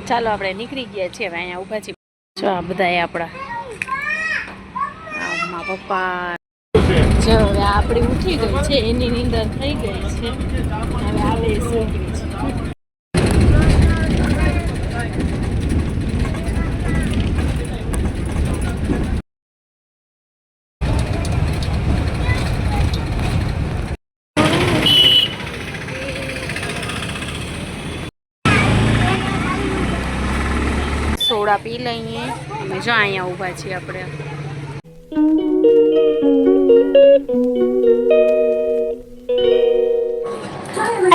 ચાલો આપણે નીકળી ગયા છીએ હવે અહીંયા ઊભા છીએ જો આ બધા આપણા મા પપ્પા જો હવે આપણી ઉઠી ગઈ છે એની નીંદર થઈ ગઈ છે હવે આવે શું છે સોડા પી લઈએ અને જો અહીંયા ઊભા છીએ આપણે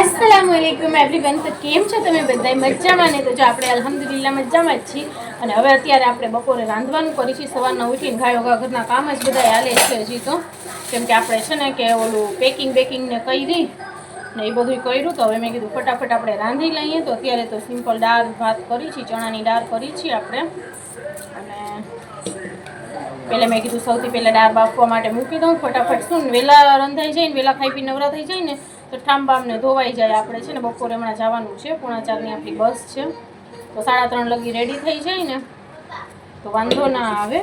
अस्सलामुअलैकुम एवरीवन तो केम छो તમે બધાય મજામાં ને તો જો આપણે અલ્હમ્દુલિલ્લાહ મજામાં જ છીએ અને હવે અત્યારે આપણે બપોરે રાંધવાનું કરી છે સવારના ઉઠીને ગાયો ઘરના કામ જ બધા હાલે છે હજી તો કેમ કે આપણે છે ને કે ઓલું પેકિંગ ને કરી ને એ બધું કર્યું તો હવે મેં કીધું ફટાફટ આપણે રાંધી લઈએ તો અત્યારે તો સિમ્પલ દાળ ભાત કરી છે ચણાની દાળ કરી છે આપણે અને પહેલાં મેં કીધું સૌથી પહેલાં દાળ બાફવા માટે મૂકી દઉં ફટાફટ શું વહેલા રંધાઈ જાય ને વહેલા ખાઈ પી નવરા થઈ જાય ને તો ઠામબામને ધોવાઈ જાય આપણે છે ને બપોરે હમણાં જવાનું છે 3:45ની આપણી બસ છે તો 3:30 લગી રેડી થઈ જાય ને તો વાંધો ના આવે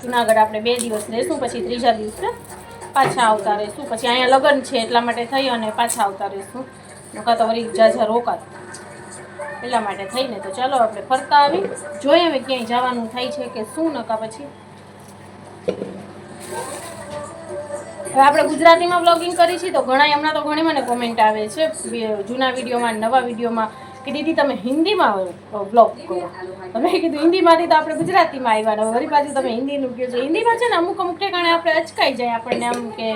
જુનાગઢ આપણે 2 દિવસ રહીશું પછી ત્રીજા દિવસે પાછા આવતા રહીશું પછી અહીંયા લગ્ન છે એટલા માટે થઈ અને પાછા આવતા રહીશું નકા તો વળી જાજા રોકાત એટલા માટે થઈને તો ચાલો આપણે ફરતા આવી જોઈએ હવે ક્યાંય જવાનું થાય છે કે શું નકા પછી આપણે ગુજરાતીમાં વ્લોગિંગ કરી છીએ તો હમણાં તો ઘણી મને કોમેન્ટ આવે છે જૂના વિડીયોમાં નવા વિડીયોમાં કે દીદી તમે હિન્દીમાં વ્લોગ કરો તમે કીધું હિન્દીમાંથી તો આપણે ગુજરાતીમાં આવ્યા વળી પાછું તમે હિન્દીનું કહો છો હિન્દીમાં છે ને અમુક ઠેકાણે આપણે અચકાઈ જાય આપણને આમ કે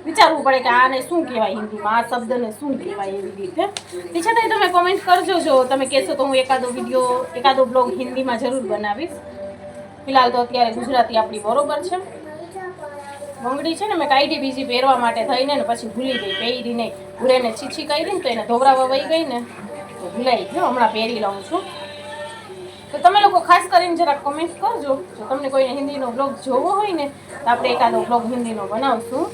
વિચારવું પડે કે આને શું કહેવાય હિન્દીમાં આ શબ્દને શું કહેવાય એવી રીતે તે છતાંય તમે કોમેન્ટ કરજો જો તમે કહેશો તો હું એકાદો બ્લોગ હિન્દીમાં જરૂર બનાવીશ ફિલહાલ તો અત્યારે ગુજરાતી આપણી બરોબર છે બંગડી છે ને મેં કાઢી બીજી પહેરવા માટે થઈને ને પછી ભૂલી ગઈ પહેરી નહીં ભૂરેને છીછી કાઢી ને તો એને ધોવરાવા વહી ગઈ ને તો ભૂલાઈ ગયો હમણાં પહેરી લઉં છું તો તમે લોકો ખાસ કરીને જરાક કોમેન્ટ કરજો જો તમને કોઈને હિન્દીનો બ્લોગ જોવો હોય ને તો આપણે એકાદો બ્લોગ હિન્દીનો બનાવશું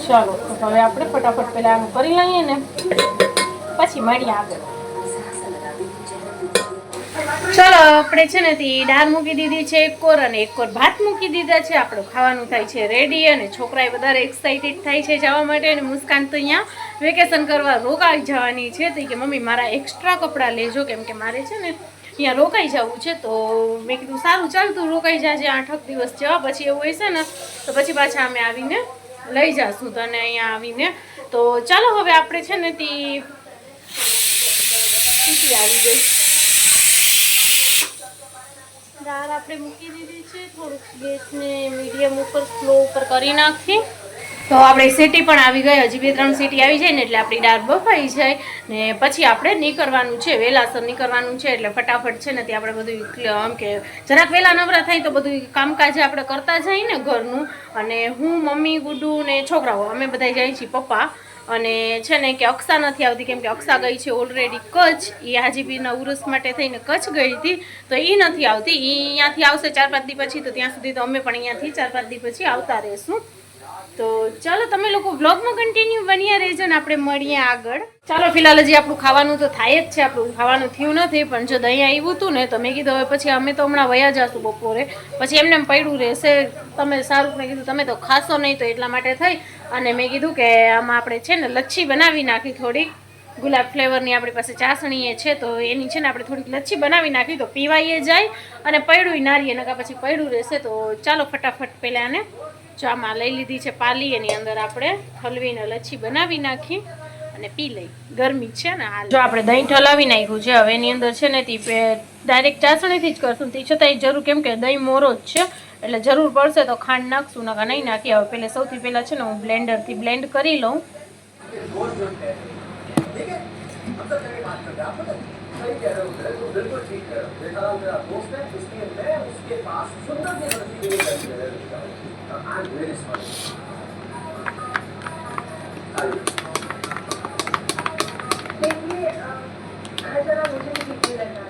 ચાલો તો હવે આપણે ફટાફટ પહેલાં આનું કરી લઈએ ને પછી મળીએ આગળ ચલો આપણે છે ને તે દાળ મૂકી દીધી છે એક કોર અને એક કોર ભાત મૂકી દીધા છે આપણું ખાવાનું થાય છે રેડી અને છોકરાએ વધારે એક્સાઇટેડ થાય છે જવા માટે અને મુસ્કાન તો અહીંયા વેકેશન કરવા રોકાઈ જવાની છે તો કે મમ્મી મારા એક્સ્ટ્રા કપડાં લેજો કેમ કે મારે છે ને અહીંયા રોકાઈ જવું છે તો મેં કીધું સારું ચાલતું રોકાઈ જાજે 8 દિવસ જેવા પછી એવું હશે ને તો પછી પાછા અમે આવીને લઈ જઈશું તને અહીંયા આવીને તો ચાલો હવે આપણે છે ને તે સીટી આવી ગઈ દાળ આપણે મૂકી દીધી છે થોડુંક ગેસને મીડિયમ ઉપર સ્લો ઉપર કરી નાખી તો આપણે સીટી પણ આવી ગઈ હજી 2-3 સીટી આવી જાય ને એટલે આપણી દાળ બફાઈ જાય ને પછી આપણે નીકળવાનું છે વહેલાસર નીકળવાનું છે એટલે ફટાફટ છે ને તે આપણે બધું આમ કે જરાક વહેલા નવરા થાય તો બધું કામકાજ આપણે કરતા જઈએ ને ઘરનું અને હું મમ્મી ગુડ્ડુ ને છોકરાઓ અમે બધા જઈએ છીએ પપ્પા અને છે ને કે અક્ષા નથી આવતી કેમ કે અક્ષા ગઈ છે ઓલરેડી કચ્છ એ હાજીપીરના ઉરસ માટે થઈને કચ્છ ગઈ હતી તો એ નથી આવતી એ અહીંયાથી આવશે 4-5 દી પછી તો ત્યાં સુધી તો અમે પણ અહીંયાથી 4-5 દી પછી આવતા રહીશું તો ચાલો તમે લોકો વ્લોગમાં કન્ટિન્યુ બન્યા રહેજો ને આપણે મળીએ આગળ ચાલો ફિલહાલ હજી આપણું ખાવાનું તો થાય જ છે આપણું ખાવાનું થયું નથી પણ જો દહીં આવ્યું હતું ને તો મેં કીધું હવે પછી અમે તો હમણાં વયા જશું બપોરે પછી એમને પડ્યું રહેશે તમે સારું મેં કીધું તમે તો ખાશો નહીં તો એટલા માટે થઈ અને મેં કીધું કે આમાં આપણે છે ને લચ્છી બનાવી નાખી થોડીક ગુલાબ ફ્લેવરની આપણી પાસે ચાસણી છે તો એની છે ને આપણે થોડીક લચ્છી બનાવી નાખી તો પીવાઈએ જાય અને પડ્યું નારીએ નકા પછી પડ્યું રહેશે તો ચાલો ફટાફટ પહેલાં આને જો આમાં લઈ લીધી છે પાલી એની અંદર આપણે ઠલવીને લચ્છી બનાવી નાખી અને પી લઈ ગરમી છે ને હાલ જો આપણે દહીં ઠલાવી નાખ્યું છે હવે એની અંદર છે ને તે ડાયરેક્ટ ચાસણીથી જ કરશું તે છતાંય જરૂર કેમ કે દહીં મોરો જ છે એટલે જરૂર પડશે તો ખાંડ નાખશું નકા નહીં નાખી હવે પહેલે સૌથી પહેલાં છે ને હું બ્લેન્ડરથી બ્લેન્ડ કરી લઉં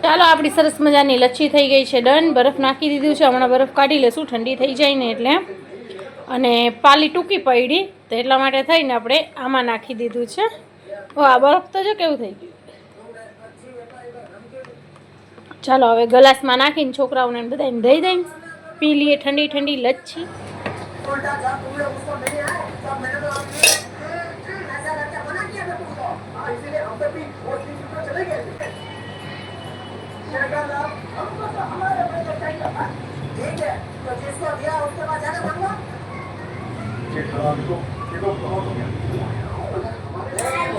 ચાલો આપણી સરસ મજાની લચ્છી થઈ ગઈ છે ડન બરફ નાખી દીધું છે હમણાં બરફ કાઢી લેશું ઠંડી થઈ જાય ને એટલે અને પાલી ટૂંકી પડી તો એટલા માટે થઈને આપણે આમાં નાખી દીધું છે ઓ આ બરફ તો જો કેવું થઈ ગયું. ચાલો હવે ગ્લાસમાં નાખીને છોકરાઓને બધાને દઈ દઈને પી લઈએ ઠંડી ઠંડી લચ્છી.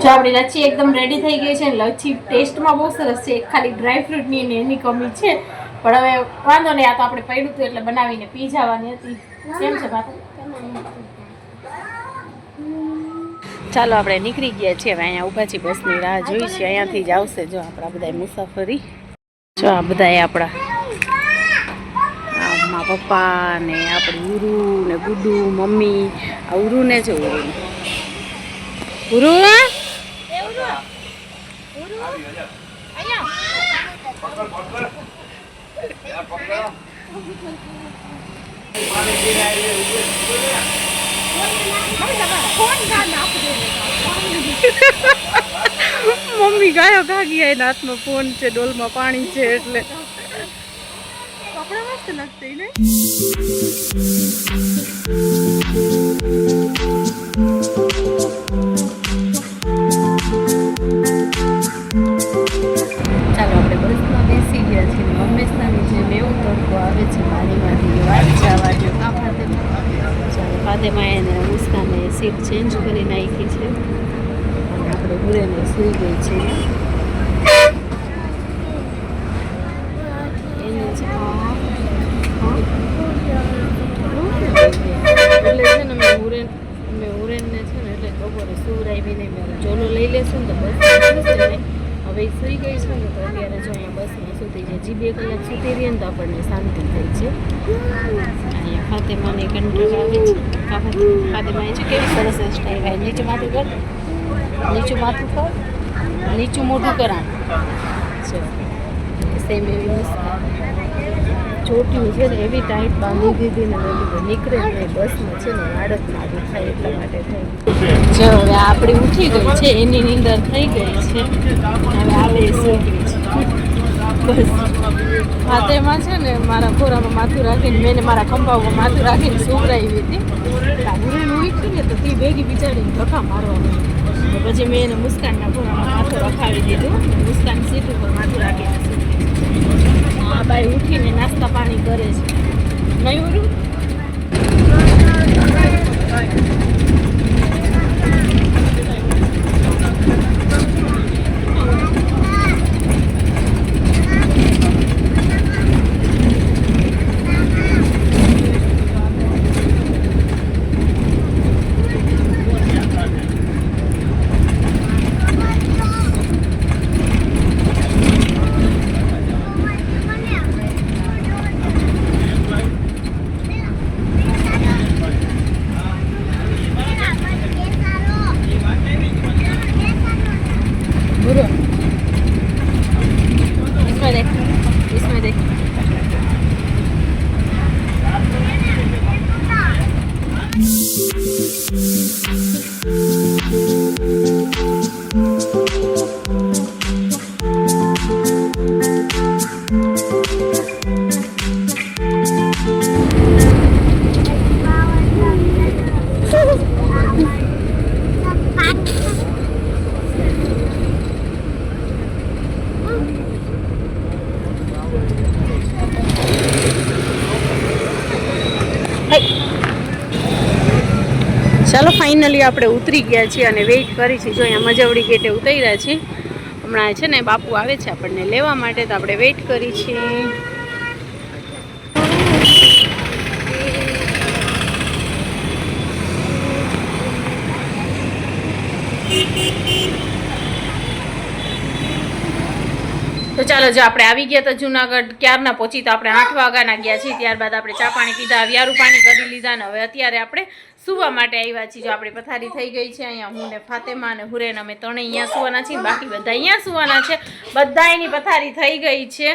જો આપણી લચ્છી એકદમ રેડી થઈ ગઈ છે. લચ્છી ટેસ્ટમાં બહુ સરસ છે. ખાલી ડ્રાયફ્રૂટની ને એની કમી છે, પણ હવે વાંધો નહીં. આ તો આપણે પડ્યું હતું એટલે બનાવીને પી જવાની હતી. કેમ છે ભાત? ચાલો આપણે નીકળી ગયા છીએ. હવે અહીંયા ઊભા છીએ, બસની રાહ જોઈ છે. અહીંયાથી જ આવશે જો આપણા બધા મુસાફરી. જો આ બધા આપણા મારા પપ્પા ને આપણી ઉરુ ને ગુડુ મમ્મી. આ ઉરુ ને છે, ઉરુ મમ્મી ગાયો ભાગી આવીને હાથમાં ફોન છે, ડોલમાં પાણી છે એટલે કપડા મસ્ત લાગશે ને. ચાલો આપણે બસમાં બેસી ગયા છીએ. હંમેશાની જેમ એવો તડકો આવે છે પાણીમાંથી વાત જવા જો. ચાલો ફાતેમાં એને મુસ્કાને સીટ ચેન્જ કરી નાખી છે અને આપણે ગુરેને સૂઈ ગઈ છે. એટલે છે ને મેં ઉરેનને છે ને એટલે બપોરે સુવરાવી નહીં. મેં ચોલો લઈ લેશું ને તો બસ ને હવે સુઈ ગઈ છે ને તો અત્યારે જો અહીંયા બસમાં સૂતી જાય. હજી 2 કલાક સૂતી રહીએ ને તો આપણને શાંતિ થઈ છે. અહીંયા ફાતેમાની કંટ્રોલ આવે છે. ફાતેમા છે કેવી સરસ સ્ટાઈલ આવે. નીચું માથું કર, નીચું માથું કર, નીચું મોઢું કરાણ છે. સેમ એવી મુસ્કાન ચોટ્યું છે ને એવી ટાઈટ બાંધી દીધી ને નીકળે ને બસમાં છે ને આડતમાં આવી થાય એટલા માટે થઈ. જો હવે આપણી ઉઠી ગઈ છે, એની નીંદર થઈ ગઈ છે. હવે આપણે સૂઈ ગઈ છે બસ. હાથેમાં છે ને મારા ખોરામાં માથું રાખીને મેં મારા ખંભામાં માથું રાખીને સુવડાવી હતી. ગુરુને ઉઠી ને તો તે ભેગી બિચારીને ધક્કા મારવાનું. પછી મેં એને મુસ્કાનના ખોરામાં માથું રખાવી દીધું. મુસ્કાન સીટ ઉપર માથું રાખીને આ બાઈ ઉઠીને નાસ્તા પાણી કરે છે. નહીં ઉરું ચાલો ફાઇનલી આપણે ઉતરી ગયા છીએ અને વેઇટ કરી છે. જો અહીંયા મજવડી ગેટે ઉતર્યા છીએ. હમણાં છે ને બાપુ આવે છે આપણને લેવા માટે, તો આપણે વેઇટ કરી છીએ. તો ચાલો જો આપણે આવી ગયા તો જુનાગઢ ક્યારના પહોંચી. તો આપણે 8 વાગ્યાના ગયા છીએ. ત્યારબાદ આપણે ચા પાણી પીધા, વ્યારું પાણી કરી લીધા ને હવે અત્યારે આપણે સુવા માટે આવ્યા છીએ. જો આપણી પથારી થઈ ગઈ છે. અહીંયા હું ને ફાતેમા અને હુરેન અમે ત્રણે અહીંયા સુવાના છીએ. બાકી બધા અહીંયા સુવાના છે. બધા એની પથારી થઈ ગઈ છે.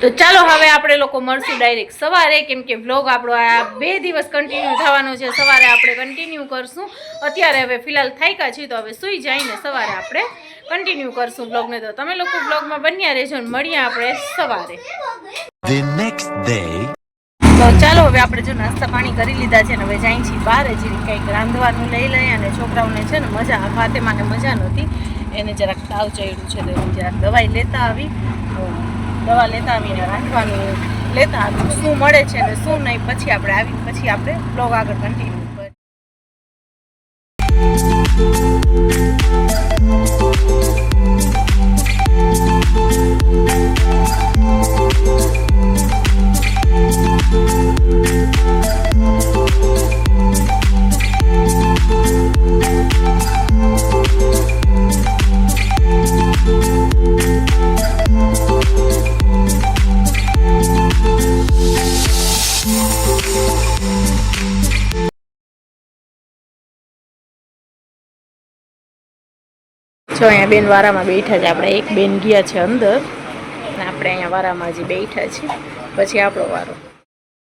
તો તો ચાલો હવે આપણે લોકો મળશું ડાયરેક્ટ સવારે, કેમ કે વ્લોગ આપણો આ 2 દિવસ કન્ટિન્યુ થવાનો છે. સવારે આપણે કન્ટિન્યુ કરશું. અત્યારે હવે ફિલહાલ થાક્યા છીએ તો હવે સૂઈ જઈને સવારે આપણે કન્ટિન્યુ કરશું વ્લોગને. તો તમે લોકો વ્લોગમાં બન્યા રહેજો અને મળીએ આપણે સવારે. The next day. તો ચાલો હવે આપણે જો નાસ્તા પાણી કરી લીધા છે ને હવે જાય છીએ બહાર જ કંઈક રાંધવાનું લઈ લઈએ. અને છોકરાઓને છે ને મજા ફાતેમાને મજા નહોતી, એને જરાક તાવ ચડ્યું છે તો એને જરાક દવાઈ લેતા આવી. દવા લેતા આવીને રાંધવાનું લેતા આવ્યું, શું મળે છે ને શું નહીં પછી આપણે આવીને પછી આપણે બ્લોગ આગળ કન્ટિન્યુ કરીએ. જો અહીંયા બેન વારામાં બેઠા છે. આપણે એક બેન ગયા છે અંદર અને આપણે અહીંયા વારામાં હજી બેઠા છીએ, પછી આપણો વારો.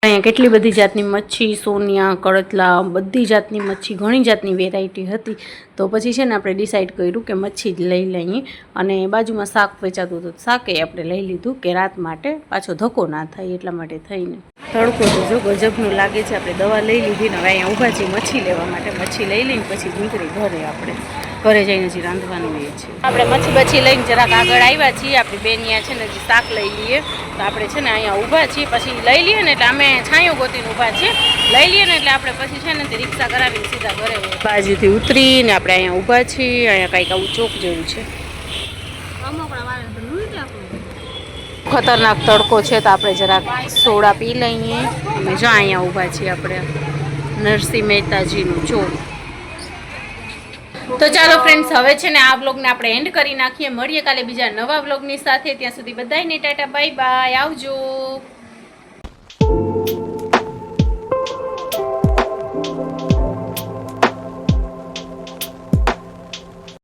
અહીંયા કેટલી બધી જાતની મચ્છી, સોનિયા, કડતલા, બધી જાતની મચ્છી, ઘણી જાતની વેરાયટી હતી. તો પછી છે ને આપણે ડિસાઈડ કર્યું કે મચ્છી જ લઈ લઈએ. અને બાજુમાં શાક વેચાતું હતું, શાકે આપણે લઈ લીધું કે રાત માટે પાછો ધક્કો ના થાય એટલા માટે થઈને. તડકો તો જો ગજબનું લાગે છે. આપણે દવા લઈ લીધી ને હવે અહીંયા ઊભા છીએ મચ્છી લેવા માટે. મચ્છી લઈ લઈને પછી નીકળી ઘરે. આપણે ઘરે જઈને હજી રાંધવાનું એ છે. આપણે મચ્છી લઈને જરાક આગળ આવ્યા છીએ. આપણી બેન અહીંયા છે ને હજી શાક લઈ લઈએ. તો આપણે છે ને અહીંયા ઊભા છીએ, પછી લઈ લઈએ ને એટલે અમે છાંયો ગોતીને ઊભા છીએ. લઈ લઈએ ને એટલે આપણે પછી છે ને તે રિક્ષા કરાવીને સીધા ઘરે બાજુથી ઉતરીને આપણે અહીંયા ઊભા છીએ. અહીંયા કંઈક આવું ચોક જેવું છે. ખતરનાક તડકો છે તો આપણે જરાક સોડા પી લઈએ. અમે જો અહીંયા ઊભા છીએ આપણે નરસિંહ મહેતાજીનું ચોક. તો ચાલો ફ્રેન્ડ્સ, હવે છે ને આ વ્લોગને આપણે એન્ડ કરી નાખીએ. મળીએ કાલે બીજા નવા વ્લોગની સાથે. ત્યાં સુધી બધાયને ટાટા બાય બાય, આવજો.